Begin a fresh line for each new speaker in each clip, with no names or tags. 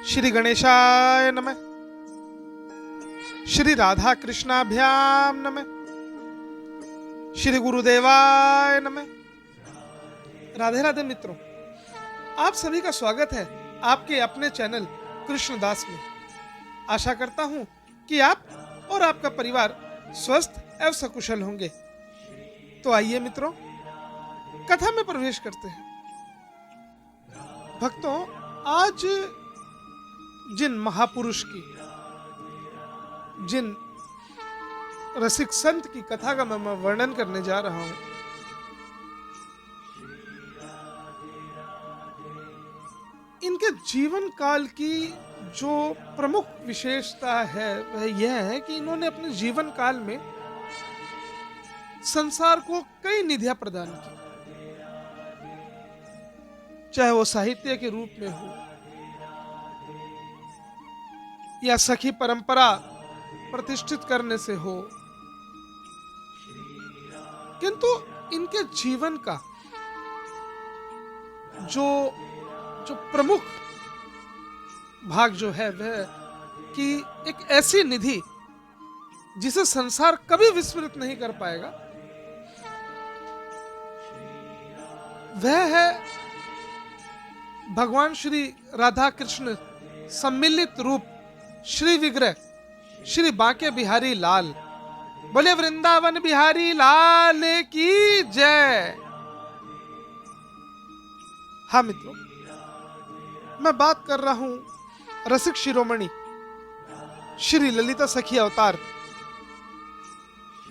श्री गणेशाय नमः। श्री राधा कृष्णाभ्याम नमः। श्री गुरुदेवाय नमः। राधे राधे मित्रों, आप सभी का स्वागत है आपके अपने चैनल कृष्णदास में। आशा करता हूं कि आप और आपका परिवार स्वस्थ एवं सकुशल होंगे। तो आइए मित्रों, कथा में प्रवेश करते हैं। भक्तों, आज जिन महापुरुष की, जिन रसिक संत की कथा का मैं वर्णन करने जा रहा हूं, इनके जीवन काल की जो प्रमुख विशेषता है वह यह है कि इन्होंने अपने जीवन काल में संसार को कई निधियां प्रदान की, चाहे वो साहित्य के रूप में हो या सखी परंपरा प्रतिष्ठित करने से हो। किंतु इनके जीवन का जो प्रमुख भाग जो है वह कि एक ऐसी निधि जिसे संसार कभी विस्मृत नहीं कर पाएगा, वह है भगवान श्री राधा कृष्ण सम्मिलित रूप श्री विग्रह श्री बांके बिहारी लाल। बोले वृंदावन बिहारी लाल की जय। हाँ मित्रों, मैं बात कर रहा हूं रसिक शिरोमणि श्री ललिता सखी अवतार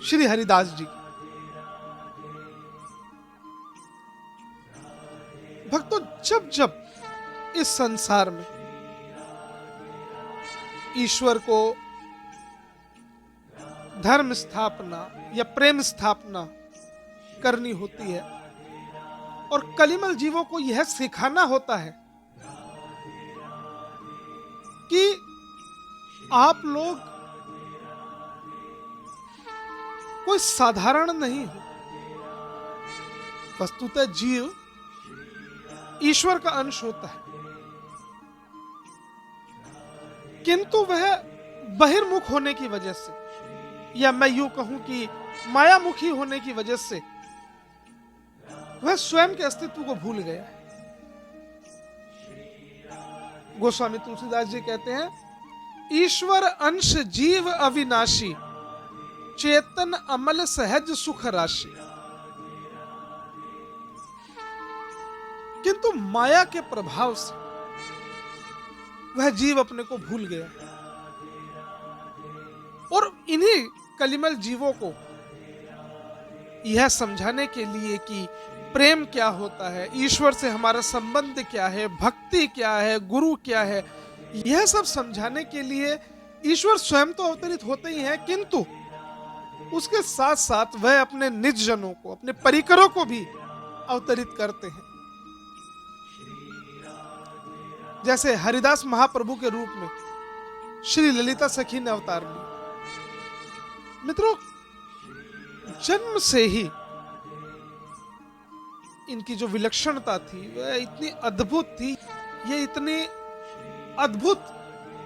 श्री हरिदास जी। भक्तों, जब जब इस संसार में ईश्वर को धर्म स्थापना या प्रेम स्थापना करनी होती है और कलिमल जीवों को यह सिखाना होता है कि आप लोग कोई साधारण नहीं हो। वस्तुतः जीव ईश्वर का अंश होता है, किंतु वह बहिर्मुख होने की वजह से, या मैं यूं कहूं कि मायामुखी होने की वजह से, वह स्वयं के अस्तित्व को भूल गया है। गोस्वामी तुलसीदास जी कहते हैं, ईश्वर अंश जीव अविनाशी, चेतन अमल सहज सुख राशि। किंतु माया के प्रभाव से वह जीव अपने को भूल गया और इन्हीं कलिमल जीवों को यह समझाने के लिए कि प्रेम क्या होता है, ईश्वर से हमारा संबंध क्या है, भक्ति क्या है, गुरु क्या है, यह सब समझाने के लिए ईश्वर स्वयं तो अवतरित होते ही हैं, किंतु उसके साथ साथ वह अपने निज जनों को, अपने परिकरों को भी अवतरित करते हैं। जैसे हरिदास महाप्रभु के रूप में श्री ललिता सखी ने अवतार लिया। मित्रों, जन्म से ही इनकी जो विलक्षणता थी वह इतनी अद्भुत थी, ये इतनी अद्भुत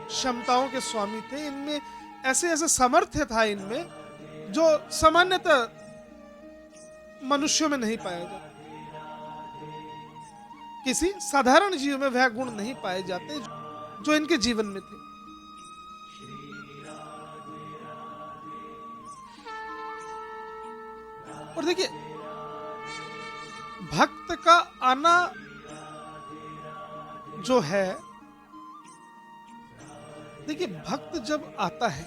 क्षमताओं के स्वामी थे। इनमें ऐसे ऐसे सामर्थ्य था इनमें जो सामान्यतः मनुष्यों में नहीं पाया जाता। किसी साधारण जीव में वह गुण नहीं पाए जाते जो इनके जीवन में थे। और देखिए, भक्त का आना जो है, देखिए भक्त जब आता है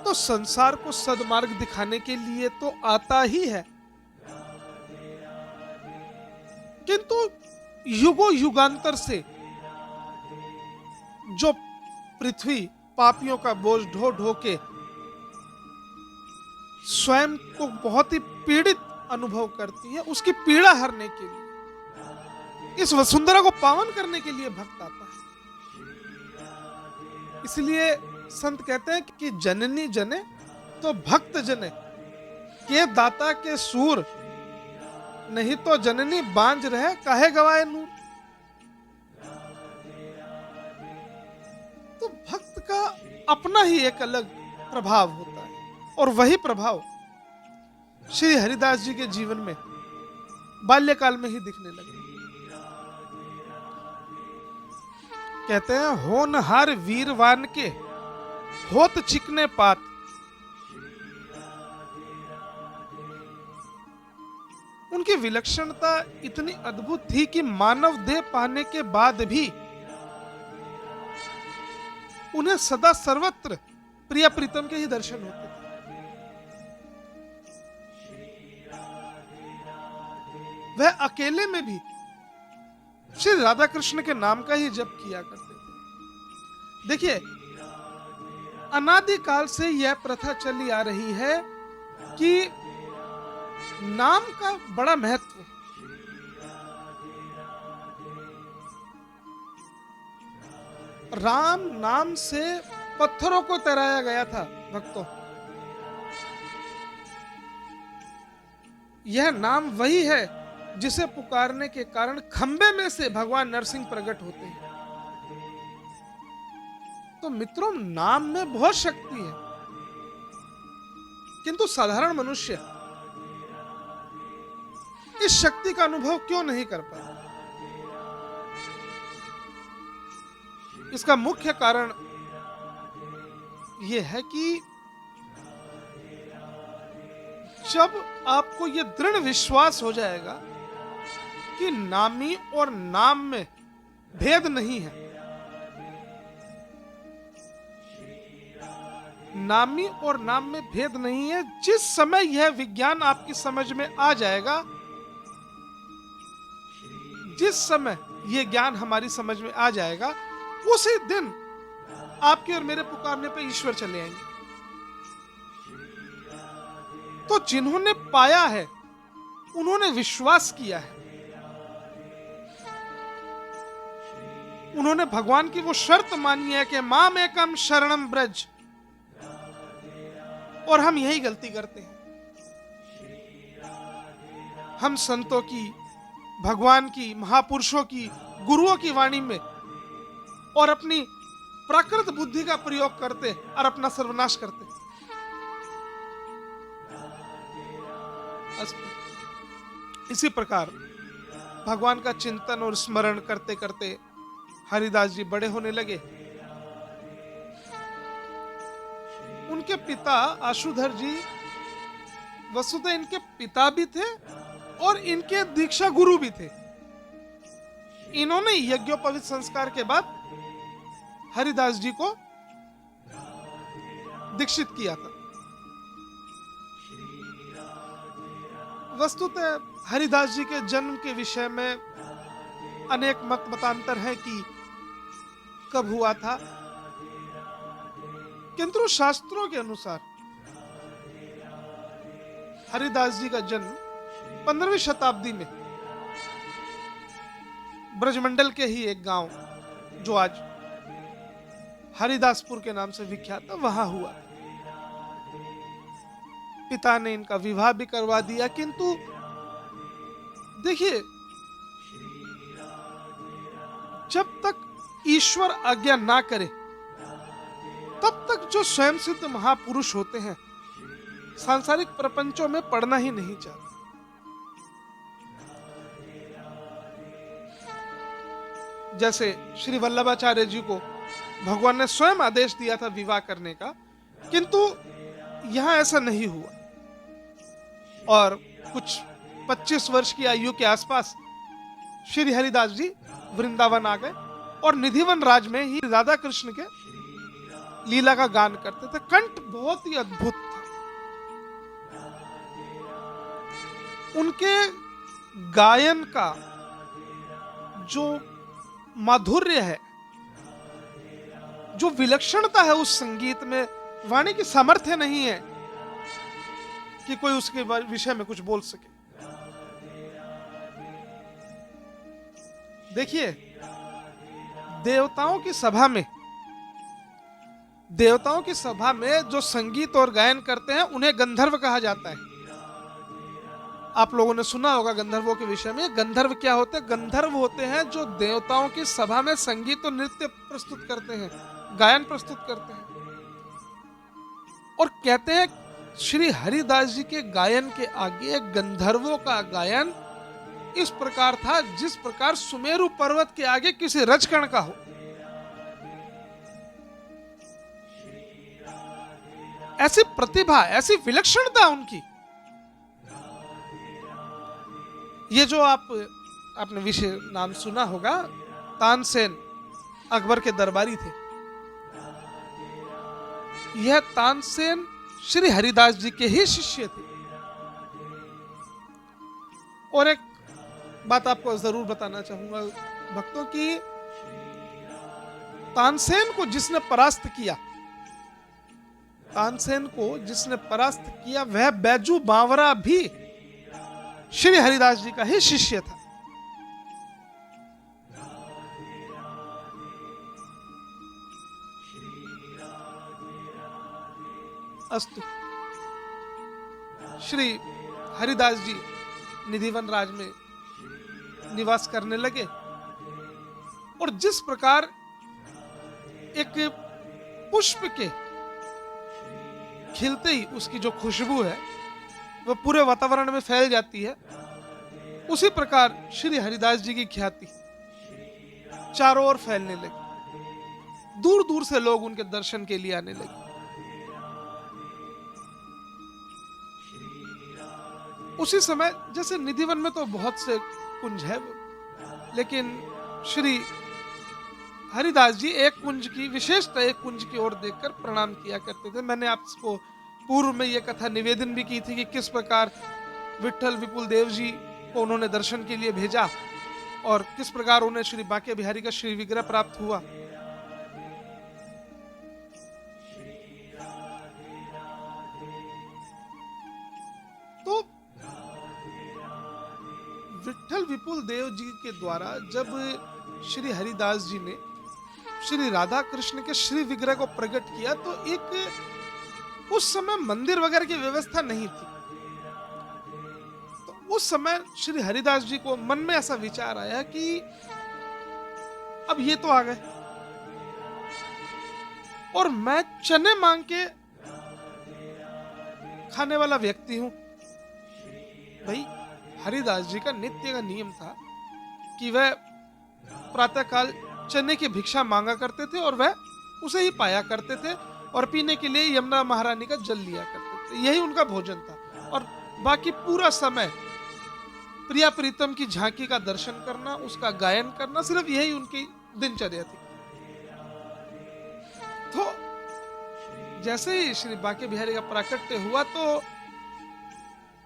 तो संसार को सद्मार्ग दिखाने के लिए तो आता ही है, किंतु युगों युगांतर से जो पृथ्वी पापियों का बोझ ढो ढो के स्वयं को बहुत ही पीड़ित अनुभव करती है, उसकी पीड़ा हरने के लिए, इस वसुंधरा को पावन करने के लिए भक्त आता है। इसलिए संत कहते हैं कि जननी जने तो भक्त जने, के दाता के सूर, नहीं तो जननी बांझ रहे काहे गवाए नूर। अपना ही एक अलग प्रभाव होता है। और वही प्रभाव श्री हरिदास जी के जीवन में बाल्यकाल में ही दिखने लगे। कहते हैं, होनहार वीरवान के होत चिकने पात। उनकी विलक्षणता इतनी अद्भुत थी कि मानव देह पाने के बाद भी उन्हें सदा सर्वत्र प्रिय प्रीतम के ही दर्शन होते थे। वह अकेले में भी श्री राधा कृष्ण के नाम का ही जप किया करते थे। देखिए, अनादिकाल से यह प्रथा चली आ रही है कि नाम का बड़ा महत्व है। राम नाम से पत्थरों को तैराया गया था भक्तों। यह नाम वही है जिसे पुकारने के कारण खंबे में से भगवान नरसिंह प्रकट होते हैं। तो मित्रों, नाम में बहुत शक्ति है, किंतु साधारण मनुष्य इस शक्ति का अनुभव क्यों नहीं कर पाता? इसका मुख्य कारण यह है कि जब आपको यह दृढ़ विश्वास हो जाएगा कि नामी और नाम में भेद नहीं है, नामी और नाम में भेद नहीं है, जिस समय यह विज्ञान आपकी समझ में आ जाएगा, जिस समय यह ज्ञान हमारी समझ में आ जाएगा, उसी दिन आपके और मेरे पुकारने पे ईश्वर चले आएंगे। तो जिन्होंने पाया है उन्होंने विश्वास किया है, उन्होंने भगवान की वो शर्त मानी है कि माम एकम शरणम ब्रज। और हम यही गलती करते हैं। हम संतों की, भगवान की, महापुरुषों की, गुरुओं की वाणी में और अपनी प्राकृत बुद्धि का प्रयोग करते और अपना सर्वनाश करते। इसी प्रकार भगवान का चिंतन और स्मरण करते करते हरिदास जी बड़े होने लगे। उनके पिता आशुधर जी वसुधै इनके पिता भी थे और इनके दीक्षा गुरु भी थे। इन्होंने यज्ञोपवीत संस्कार के बाद हरिदास जी को दीक्षित किया था। वस्तुतः हरिदास जी के जन्म के विषय में अनेक मत मतांतर है कि कब हुआ था, किंतु शास्त्रों के अनुसार हरिदास जी का जन्म 15वीं शताब्दी में ब्रजमंडल के ही एक गांव, जो आज हरिदासपुर के नाम से विख्यात है, वहां हुआ। पिता ने इनका विवाह भी करवा दिया, किंतु देखिए, जब तक ईश्वर आज्ञा ना करे तब तक जो स्वयं सिद्ध महापुरुष होते हैं सांसारिक प्रपंचों में पड़ना ही नहीं चाहते। जैसे श्री वल्लभाचार्य जी को भगवान ने स्वयं आदेश दिया था विवाह करने का, किंतु यहां ऐसा नहीं हुआ। और कुछ 25 वर्ष की आयु के आसपास श्री हरिदास जी वृंदावन आ गए और निधिवन राज में ही राधा कृष्ण के लीला का गान करते थे। कंठ बहुत ही अद्भुत था। उनके गायन का जो माधुर्य है, जो विलक्षणता है उस संगीत में, वाणी की सामर्थ्य नहीं है कि कोई उसके विषय में कुछ बोल सके। देखिए, देवताओं की सभा में जो संगीत और गायन करते हैं उन्हें गंधर्व कहा जाता है। आप लोगों ने सुना होगा गंधर्वों के विषय में। गंधर्व क्या होते हैं? गंधर्व होते हैं जो देवताओं की सभा में संगीत और नृत्य प्रस्तुत करते हैं, गायन प्रस्तुत करते हैं। और कहते हैं श्री हरिदास जी के गायन के आगे गंधर्वों का गायन इस प्रकार था जिस प्रकार सुमेरु पर्वत के आगे किसी रजकण का हो। ऐसी प्रतिभा, ऐसी विलक्षणता उनकी। ये जो आपने विषय नाम सुना होगा, तानसेन अकबर के दरबारी थे। यह तानसेन श्री हरिदास जी के ही शिष्य थे। और एक बात आपको जरूर बताना चाहूंगा भक्तों की, तानसेन को जिसने परास्त किया, तानसेन को जिसने परास्त किया वह बैजू बावरा भी श्री हरिदास जी का ही शिष्य था। अस्तु, श्री हरिदास जी निधिवन राज में निवास करने लगे और जिस प्रकार एक पुष्प के खिलते ही उसकी जो खुशबू है वह पूरे वातावरण में फैल जाती है, उसी प्रकार श्री हरिदास जी की ख्याति चारों ओर फैलने लगी। दूर दूर से लोग उनके दर्शन के लिए आने लगे। उसी समय जैसे निधिवन में तो बहुत से कुंज है, लेकिन श्री हरिदास जी एक कुंज की विशेषता, एक कुंज की ओर देखकर प्रणाम किया करते थे। मैंने आपको पूर्व में यह कथा निवेदन भी की थी कि किस प्रकार विट्ठल विपुल देव जी को उन्होंने दर्शन के लिए भेजा और किस प्रकार उन्हें श्री बांके बिहारी का श्री विग्रह प्राप्त हुआ। तो विट्ठल विपुल देव जी के द्वारा जब श्री हरिदास जी ने श्री राधा कृष्ण के श्री विग्रह को प्रकट किया तो एक उस समय मंदिर वगैरह की व्यवस्था नहीं थी। तो उस समय श्री हरिदास जी को मन में ऐसा विचार आया कि अब ये तो आ गए और मैं चने मांग के खाने वाला व्यक्ति हूं। भाई हरिदास जी का नित्य का नियम था कि वह प्रातःकाल चने की भिक्षा मांगा करते थे और वह उसे ही पाया करते थे और पीने के लिए यमुना महारानी का जल लिया करते थे। यही उनका भोजन था और बाकी पूरा समय प्रिया प्रीतम की झांकी का दर्शन करना, उसका गायन करना, सिर्फ यही उनकी दिनचर्या थी। तो जैसे ही श्री बांके बिहारी का प्राकट्य हुआ तो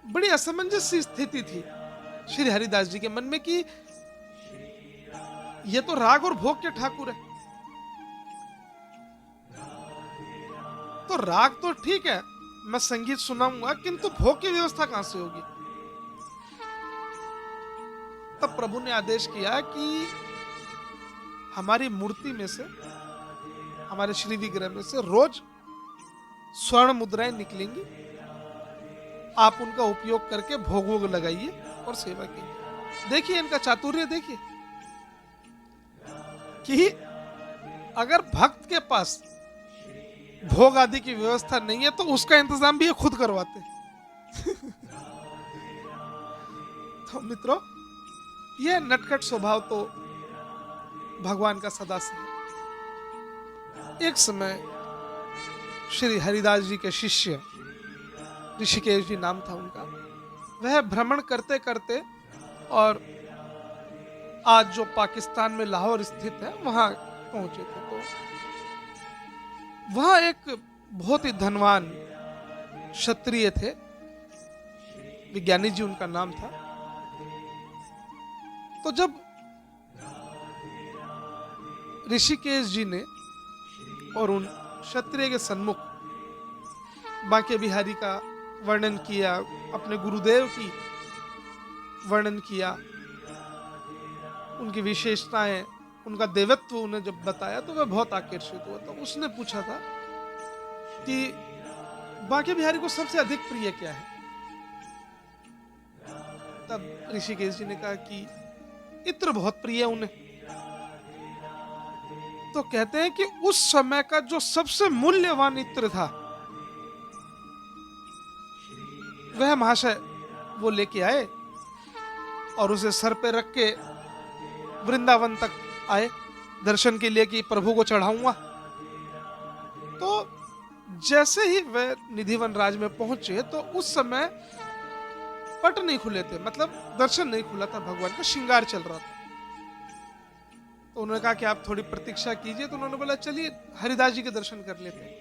बड़ी असमंजस सी स्थिति थी श्री हरिदास जी के मन में कि ये तो राग और भोग के ठाकुर है। तो राग तो ठीक है, मैं संगीत सुनाऊंगा, किंतु भोग की व्यवस्था कहां से होगी। तब प्रभु ने आदेश किया कि हमारी मूर्ति में से, हमारे श्री विग्रह में से रोज स्वर्ण मुद्राएं निकलेंगी, आप उनका उपयोग करके भोग वोग लगाइए और सेवा कीजिए। देखिए इनका चातुर्य, देखिए कि अगर भक्त के पास भोग आदि की व्यवस्था नहीं है तो उसका इंतजाम भी ये खुद करवाते तो मित्रों, यह नटखट स्वभाव तो भगवान का सदा से है। एक समय श्री हरिदास जी के शिष्य ऋषिकेश जी नाम था उनका, वह भ्रमण करते करते और आज जो पाकिस्तान में लाहौर स्थित है वहां पहुंचे थे। तो वहां एक बहुत ही धनवान क्षत्रिय थे, विज्ञानी जी उनका नाम था। तो जब ऋषिकेश जी ने और उन क्षत्रिय के सन्मुख बांके बिहारी का वर्णन किया, अपने गुरुदेव की वर्णन किया, उनकी विशेषताएं, उनका देवत्व उन्हें जब बताया तो वह बहुत आकर्षित हुआ। तो उसने पूछा था कि बांके बिहारी को सबसे अधिक प्रिय क्या है। तब ऋषिकेश जी ने कहा कि इत्र बहुत प्रिय उन्हें। तो कहते हैं कि उस समय का जो सबसे मूल्यवान इत्र था वह महाशय वो लेके आए और उसे सर पे रख के वृंदावन तक आए दर्शन के लिए कि प्रभु को चढ़ाऊंगा। तो जैसे ही वे निधिवन राज में पहुंचे तो उस समय पट नहीं खुले थे, मतलब दर्शन नहीं खुला था, भगवान का श्रृंगार चल रहा था। तो उन्होंने कहा कि आप थोड़ी प्रतीक्षा कीजिए। तो उन्होंने बोला चलिए हरिदास जी के दर्शन कर लेते हैं।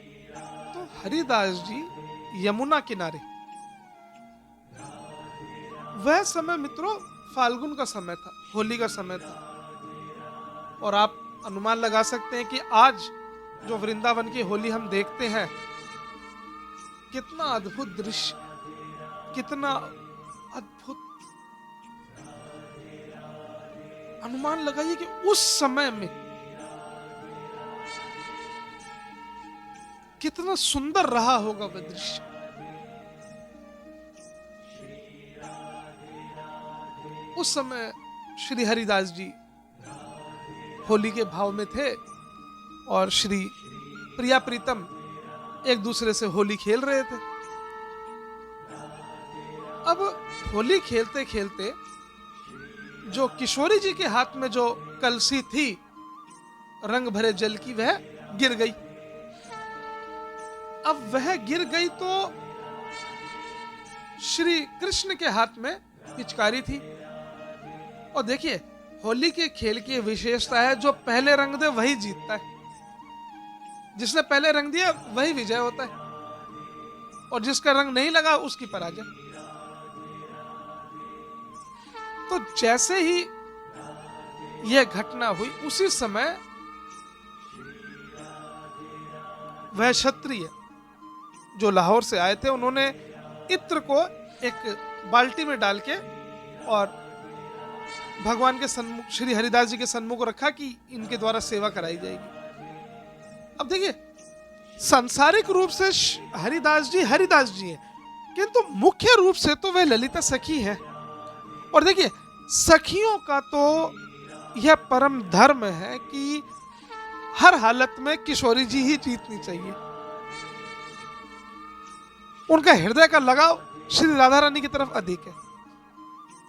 तो हरिदास जी यमुना किनारे, वह समय मित्रों फाल्गुन का समय था, होली का समय था, और आप अनुमान लगा सकते हैं कि आज जो वृंदावन की होली हम देखते हैं, कितना अद्भुत दृश्य, कितना अद्भुत। अनुमान लगाइए कि उस समय में कितना सुंदर रहा होगा वह दृश्य। उस समय श्री हरिदास जी होली के भाव में थे और श्री प्रिया प्रीतम एक दूसरे से होली खेल रहे थे। अब होली खेलते खेलते जो किशोरी जी के हाथ में जो कलसी थी रंग भरे जल की, वह गिर गई। अब वह गिर गई तो श्री कृष्ण के हाथ में पिचकारी थी। और देखिए होली के खेल की विशेषता है, जो पहले रंग दे वही जीतता है, जिसने पहले रंग दिया वही विजय होता है, और जिसका रंग नहीं लगा उसकी पराजय। तो जैसे ही यह घटना हुई उसी समय वह क्षत्रिय जो लाहौर से आए थे, उन्होंने इत्र को एक बाल्टी में डाल के और भगवान के सन्मुख, श्री हरिदास जी के सन्मुख रखा कि इनके द्वारा सेवा कराई जाएगी। अब देखिए सांसारिक रूप से हरिदास जी हैं, किंतु मुख्य रूप से तो वह ललिता सखी है। और देखिए सखियों का तो यह परम धर्म है कि हर हालत में किशोरी जी ही जीतनी चाहिए। उनका हृदय का लगाव श्री राधा रानी की तरफ अधिक है।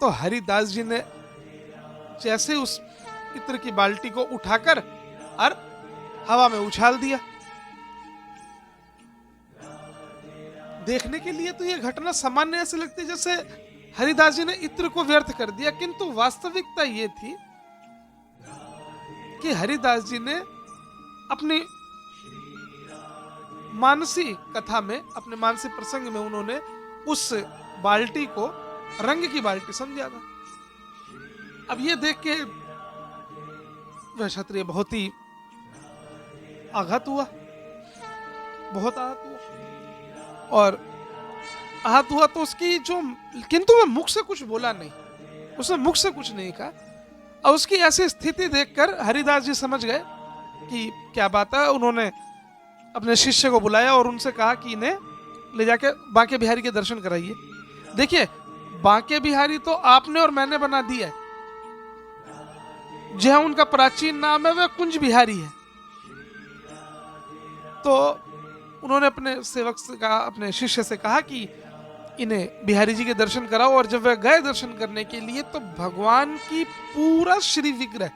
तो हरिदास जी ने जैसे उस इत्र की बाल्टी को उठाकर और हवा में उछाल दिया। देखने के लिए तो यह घटना सामान्य ऐसे लगती जैसे हरिदास जी ने इत्र को व्यर्थ कर दिया, किंतु वास्तविकता यह थी कि हरिदास जी ने अपनी मानसी कथा में, अपने मानसी प्रसंग में उन्होंने उस बाल्टी को रंग की बाल्टी समझा था। अब ये देख के वह क्षत्रिय बहुत ही आघात हुआ, बहुत आहत हुआ। और आहत हुआ तो उसकी जो, किंतु वह मुख से कुछ बोला नहीं, उसने मुख से कुछ नहीं कहा। और उसकी ऐसी स्थिति देखकर हरिदास जी समझ गए कि क्या बात है। उन्होंने अपने शिष्य को बुलाया और उनसे कहा कि इन्हें ले जाके बांके बिहारी के दर्शन कराइए। देखिए बांके बिहारी तो आपने और मैंने बना दिया है, जो उनका प्राचीन नाम है वह कुंज बिहारी है। तो उन्होंने अपने सेवक से कहा, अपने शिष्य से कहा कि इन्हें बिहारी जी के दर्शन कराओ। और जब वह गए दर्शन करने के लिए तो भगवान की पूरा श्री विग्रह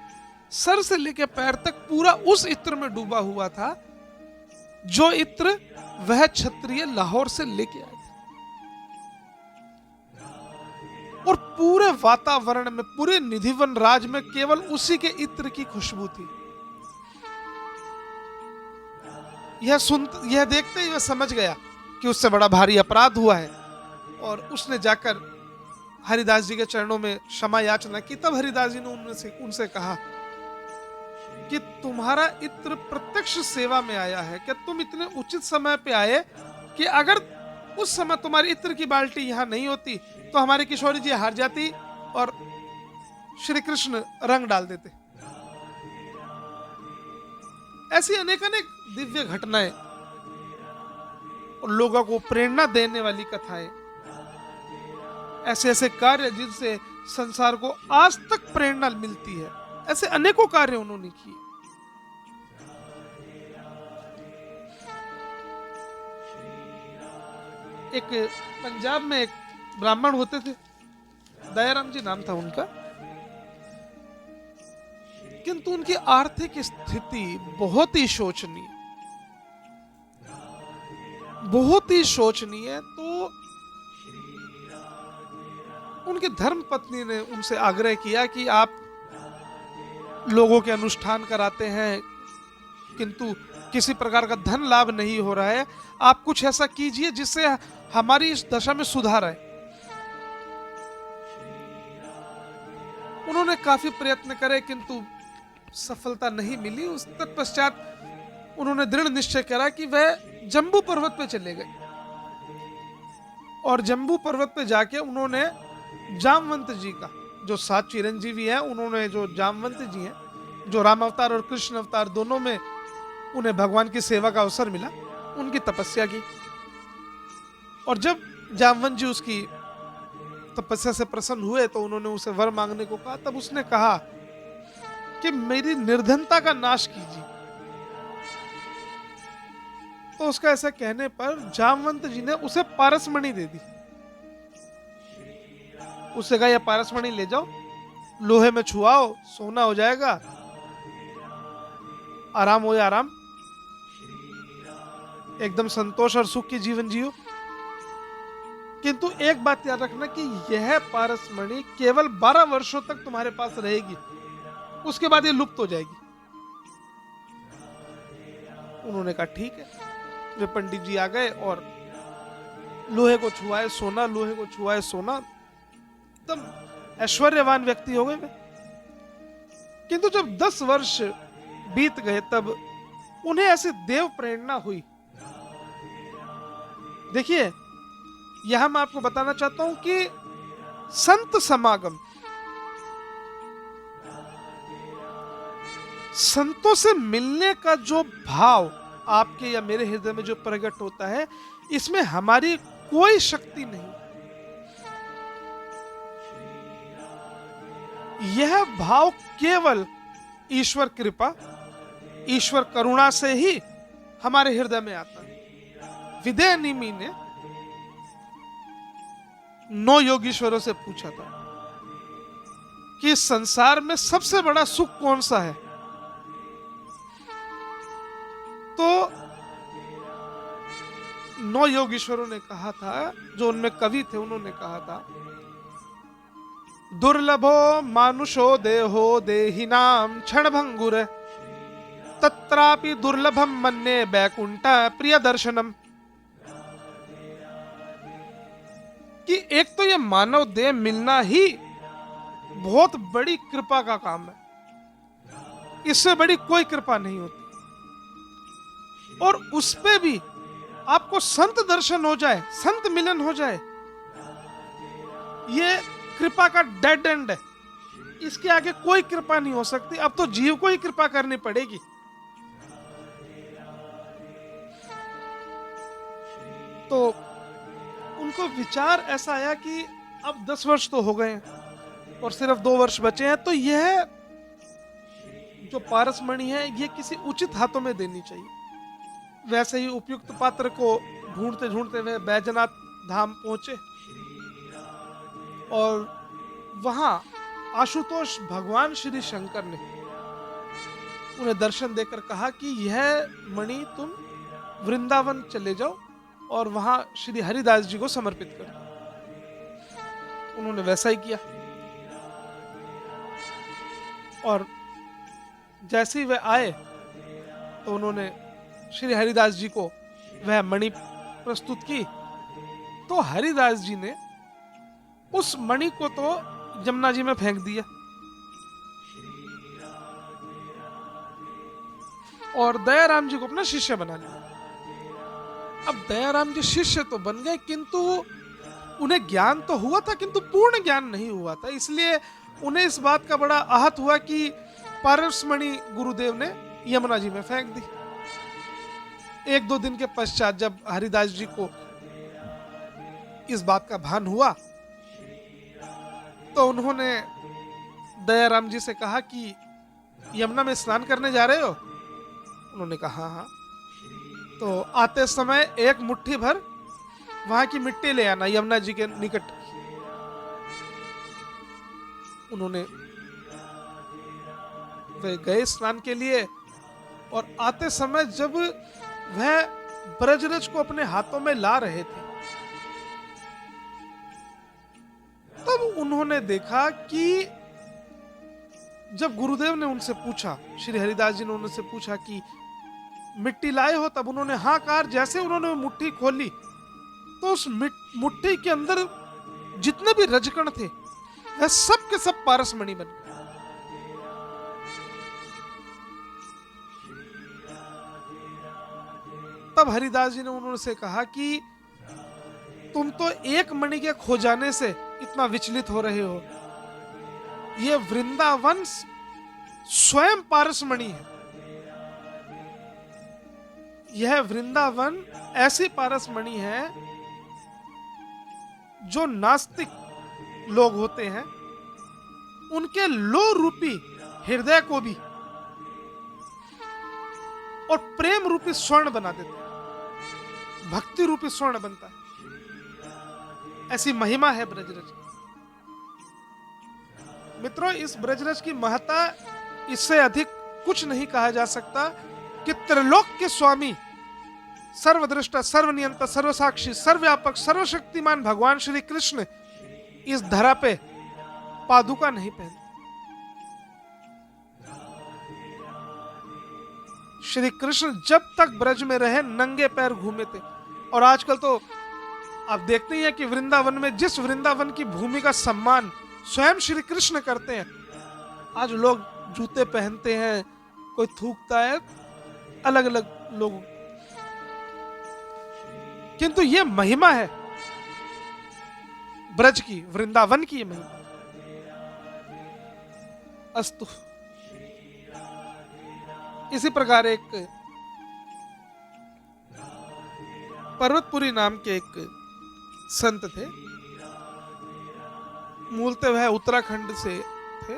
सर से लेकर पैर तक पूरा उस इत्र में डूबा हुआ था, जो इत्र वह क्षत्रिय लाहौर से लेके आए थे। और पूरे वातावरण में, पूरे निधिवन राज में केवल उसी के इत्र की खुशबू थी। यह देखते ही वह समझ गया कि उससे बड़ा भारी अपराध हुआ है, और उसने जाकर हरिदास जी के चरणों में क्षमा याचना की। तब हरिदास जी ने उनसे कहा कि तुम्हारा इत्र प्रत्यक्ष सेवा में आया है, क्या तुम इतने उचित समय पे आए कि अगर उस समय तुम्हारी इत्र की बाल्टी यहाँ नहीं होती तो हमारी किशोरी जी हार जाती और श्री कृष्ण रंग डाल देते। ऐसी अनेक दिव्य घटनाएं और लोगों को प्रेरणा देने वाली कथाएं, ऐसे ऐसे कार्य जिनसे संसार को आज तक प्रेरणा मिलती है, ऐसे अनेकों कार्य उन्होंने किए। एक पंजाब में एक ब्राह्मण होते थे, दयाराम जी नाम था उनका, किंतु उनकी आर्थिक स्थिति बहुत ही शोचनीय, बहुत ही शोचनीय। तो उनकी धर्म पत्नी ने उनसे आग्रह किया कि आप लोगों के अनुष्ठान कराते हैं किंतु किसी प्रकार का धन लाभ नहीं हो रहा है, आप कुछ ऐसा कीजिए जिससे हमारी इस दशा में सुधार आए। उन्होंने काफी प्रयत्न करे किंतु सफलता नहीं मिली। उस तत्पश्चात उन्होंने दृढ़ निश्चय करा कि वह जम्बू पर्वत पे चले गए और जम्बू पर्वत पे जाके उन्होंने जामवंत जी का, जो 7 चिरंजीवी हैं, उन्होंने जो जामवंत जी हैं, जो राम अवतार और कृष्ण अवतार दोनों में उन्हें भगवान की सेवा का अवसर मिला, उनकी तपस्या की। और जब जामवंत जी उसकी तपस्या से प्रसन्न हुए तो उन्होंने उसे वर मांगने को कहा। तब उसने कहा कि मेरी निर्धनता का नाश कीजिए। तो उसका ऐसा कहने पर जामवंत जी ने उसे पारसमणि दे दी। उससे कहा, यह पारसमणि ले जाओ, लोहे में छुआओ, सोना हो जाएगा, आराम हो या आराम, एकदम संतोष और सुख की जीवन जियो। किंतु एक बात याद रखना कि यह पारसमणि केवल 12 वर्षों तक तुम्हारे पास रहेगी, उसके बाद ये लुप्त हो जाएगी। उन्होंने कहा ठीक है। वे पंडित जी आ गए और लोहे को छुआए सोना, लोहे को छुआए सोना, एकदम ऐश्वर्यवान व्यक्ति हो गए वे। किंतु जब 10 वर्ष बीत गए तब उन्हें ऐसी देव प्रेरणा हुई। देखिए, यहां मैं आपको बताना चाहता हूं कि संत समागम, संतों से मिलने का जो भाव आपके या मेरे हृदय में जो प्रकट होता है, इसमें हमारी कोई शक्ति नहीं। यह भाव केवल ईश्वर कृपा, ईश्वर करुणा से ही हमारे हृदय में आता है। विदय निमि ने 9 योगीश्वरों से पूछा था कि इस संसार में सबसे बड़ा सुख कौन सा है। तो 9 योगीश्वरों ने कहा था, जो उनमें कवि थे, उन्होंने कहा था, दुर्लभो मानुषो देहो देहिनाम क्षणभंगुर तत्रापि दुर्लभम मन्ये बैकुंठ प्रिय दर्शनम। कि एक तो ये मानव देह मिलना ही बहुत बड़ी कृपा का काम है, इससे बड़ी कोई कृपा नहीं होती। और उस पे भी आपको संत दर्शन हो जाए, संत मिलन हो जाए, ये कृपा का डेड एंड है। इसके आगे कोई कृपा नहीं हो सकती। अब तो जीव को ही कृपा करनी पड़ेगी। तो उनको विचार ऐसा आया कि अब 10 वर्ष तो हो गए हैं और सिर्फ 2 वर्ष बचे हैं, तो यह जो पारसमणि है ये किसी उचित हाथों में देनी चाहिए। वैसे ही उपयुक्त पात्र को ढूंढते ढूंढते वे बैजनाथ धाम पहुंचे और वहां आशुतोष भगवान श्री शंकर ने उन्हें दर्शन देकर कहा कि यह मणि तुम वृंदावन चले जाओ और वहां श्री हरिदास जी को समर्पित कर दो। उन्होंने वैसा ही किया और जैसे ही वे आए तो उन्होंने श्री हरिदास जी को वह मणि प्रस्तुत की। तो हरिदास जी ने उस मणि को तो जमुना जी में फेंक दिया और दयाराम जी को अपना शिष्य बना लिया। अब दयाराम जी शिष्य तो बन गए किंतु उन्हें ज्ञान तो हुआ था किंतु पूर्ण ज्ञान नहीं हुआ था। इसलिए उन्हें इस बात का बड़ा आहत हुआ कि पारसमणि गुरुदेव ने यमुना जी में फेंक दी। 1-2 दिन के पश्चात जब हरिदास जी को इस बात का भान हुआ तो उन्होंने दयाराम जी से कहा कि यमुना में स्नान करने जा रहे हो? उन्होंने कहा हाँ। तो आते समय 1 मुट्ठी भर वहां की मिट्टी ले आना, यमुना जी के निकट। उन्होंने वे गए स्नान के लिए, और आते समय जब वह ब्रजरज को अपने हाथों में ला रहे थे, तब उन्होंने देखा कि जब गुरुदेव ने उनसे पूछा, श्री हरिदास जी ने उनसे पूछा कि मिट्टी लाए हो, तब उन्होंने हाँ कहा। जैसे उन्होंने वो मुट्ठी खोली तो उस मुट्ठी के अंदर जितने भी रजकण थे वह सब के सब पारसमणि बन गए। तब हरिदास जी ने उन्होंने कहा कि तुम तो एक मणि के खो जाने से इतना विचलित हो रहे हो, ये वृंदावन स्वयं पारसमणि है। यह वृंदावन ऐसी पारसमणि है जो नास्तिक लोग होते हैं उनके लो रूपी हृदय को भी और प्रेम रूपी स्वर्ण बना देते हैं, भक्ति रूपी स्वर्ण बनता है। ऐसी महिमा है ब्रजरज। मित्रों, इस ब्रजरज की महत्ता इससे अधिक कुछ नहीं कहा जा सकता कि त्रिलोक के स्वामी, सर्वदृष्टा, सर्वनियंता, सर्वसाक्षी, सर्वव्यापक, सर्वशक्तिमान भगवान श्री कृष्ण इस धरा पे पादुका नहीं पहनते। श्री कृष्ण जब तक ब्रज में रहे नंगे पैर घूमे थे। और आजकल तो आप देखते ही हैं कि वृंदावन में, जिस वृंदावन की भूमि का सम्मान स्वयं श्री कृष्ण करते हैं, आज लोग जूते पहनते हैं, कोई थूकता है, अलग अलग लोगों। किंतु ये महिमा है ब्रज की, वृंदावन की ये महिमा। अस्तु। इसी प्रकार एक पर्वतपुरी नाम के एक संत थे, मूलतः वह उत्तराखंड से थे।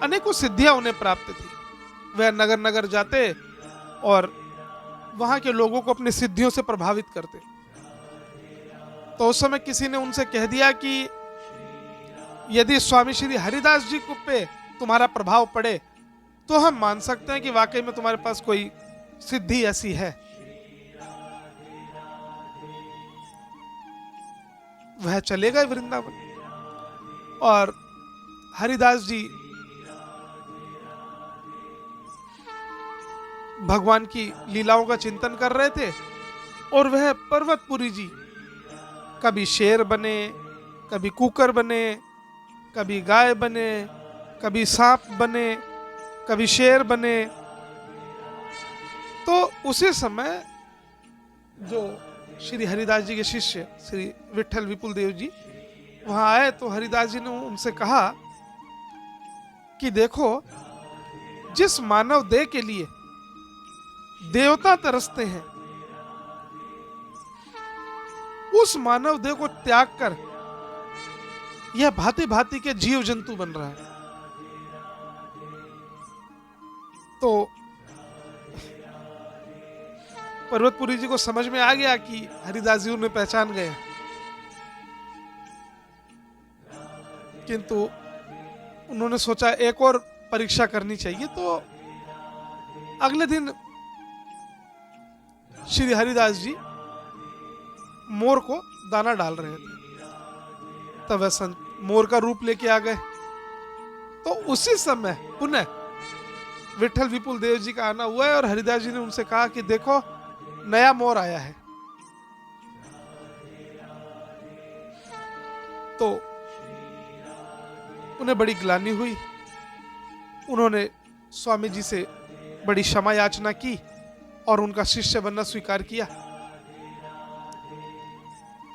अनेकों सिद्धियां उन्हें प्राप्त थी। वह नगर नगर जाते और वहां के लोगों को अपनी सिद्धियों से प्रभावित करते। तो उस समय किसी ने उनसे कह दिया कि यदि स्वामी श्री हरिदास जी को पे तुम्हारा प्रभाव पड़े तो हम मान सकते हैं कि वाकई में तुम्हारे पास कोई सिद्धि ऐसी है। वह चले गए वृंदावन और हरिदास जी भगवान की लीलाओं का चिंतन कर रहे थे। और वह पर्वतपुरी जी कभी शेर बने, कभी कुकर बने, कभी गाय बने, कभी सांप बने, कभी शेर बने। तो उसी समय जो श्री हरिदास जी के शिष्य श्री विठल विपुल देव जी वहां आए, तो हरिदास जी ने उनसे कहा कि देखो, जिस मानव देह के लिए देवता तरसते हैं, उस मानव देह को त्याग कर यह भांति भांति के जीव जंतु बन रहा है। तो पर्वतपुरी जी को समझ में आ गया कि हरिदास जी उन्हें पहचान गए, किंतु उन्होंने सोचा एक और परीक्षा करनी चाहिए। तो अगले दिन श्री हरिदास जी मोर को दाना डाल रहे थे, तब वह संत मोर का रूप लेके आ गए। तो उसी समय पुनः विठल विपुल देव जी का आना हुआ है और हरिदास जी ने उनसे कहा कि देखो, नया मोर आया है। तो उन्हें बड़ी ग्लानि हुई। उन्होंने स्वामी जी से बड़ी क्षमा याचना की और उनका शिष्य बनना स्वीकार किया।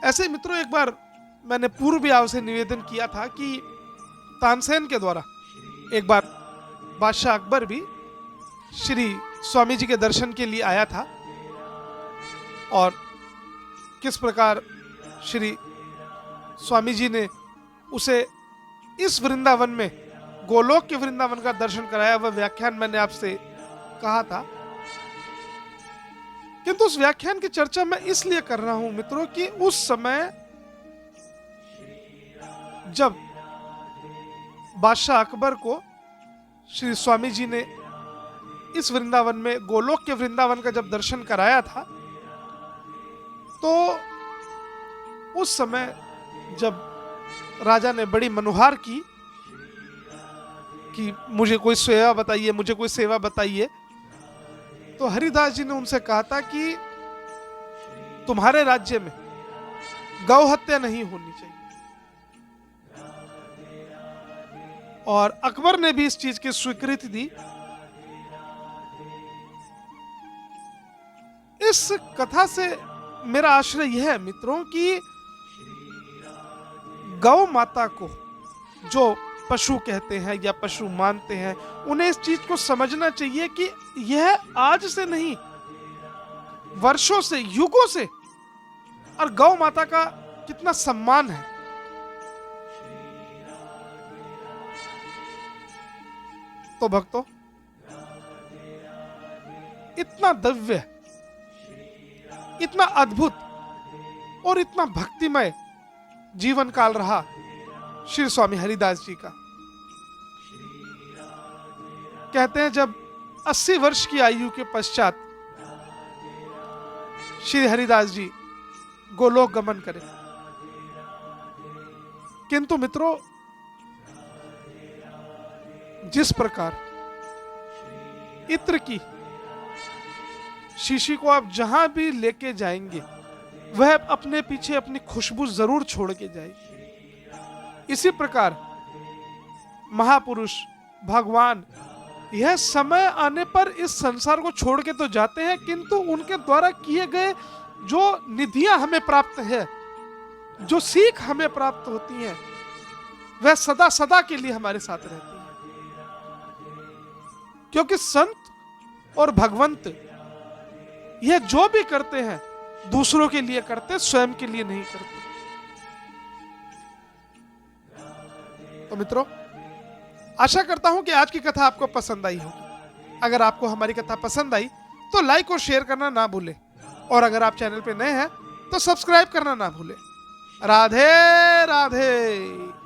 ऐसे मित्रों, एक बार मैंने पूर्व भी आपसे निवेदन किया था कि तानसेन के द्वारा एक बार बादशाह अकबर भी श्री स्वामी जी के दर्शन के लिए आया था और किस प्रकार श्री स्वामी जी ने उसे इस वृंदावन में, गोलोक के वृंदावन का दर्शन कराया, वह व्याख्यान मैंने आपसे कहा था। किंतु उस व्याख्यान की चर्चा मैं इसलिए कर रहा हूं मित्रों कि उस समय जब बादशाह अकबर को श्री स्वामी जी ने इस वृंदावन में, गोलोक के वृंदावन का जब दर्शन कराया था, तो उस समय जब राजा ने बड़ी मनुहार की कि मुझे कोई सेवा बताइए, मुझे कोई सेवा बताइए, तो हरिदास जी ने उनसे कहा था कि तुम्हारे राज्य में गौ हत्या नहीं होनी चाहिए। और अकबर ने भी इस चीज की स्वीकृति दी। इस कथा से मेरा आशय यह है मित्रों कि गौ माता को जो पशु कहते हैं या पशु मानते हैं, उन्हें इस चीज को समझना चाहिए कि यह आज से नहीं, वर्षों से, युगों से, और गौ माता का कितना सम्मान है। तो भक्तों, इतना दिव्य, इतना अद्भुत और इतना भक्तिमय जीवन काल रहा श्री स्वामी हरिदास जी का। कहते हैं जब 80 वर्ष की आयु के पश्चात श्री हरिदास जी गोलोक गमन करे। किंतु मित्रों, जिस प्रकार इत्र की शीशी को आप जहां भी लेके जाएंगे, वह अपने पीछे अपनी खुशबू जरूर छोड़ के जाएगी। इसी प्रकार महापुरुष भगवान यह समय आने पर इस संसार को छोड़ के तो जाते हैं, किंतु उनके द्वारा किए गए जो निधियां हमें प्राप्त है, जो सीख हमें प्राप्त होती है, वह सदा सदा के लिए हमारे साथ रहती है। क्योंकि संत और भगवंत यह जो भी करते हैं दूसरों के लिए करते, स्वयं के लिए नहीं करते। तो मित्रों, आशा करता हूं कि आज की कथा आपको पसंद आई होगी। अगर आपको हमारी कथा पसंद आई तो लाइक और शेयर करना ना भूलें, और अगर आप चैनल पे नए हैं तो सब्सक्राइब करना ना भूलें। राधे राधे।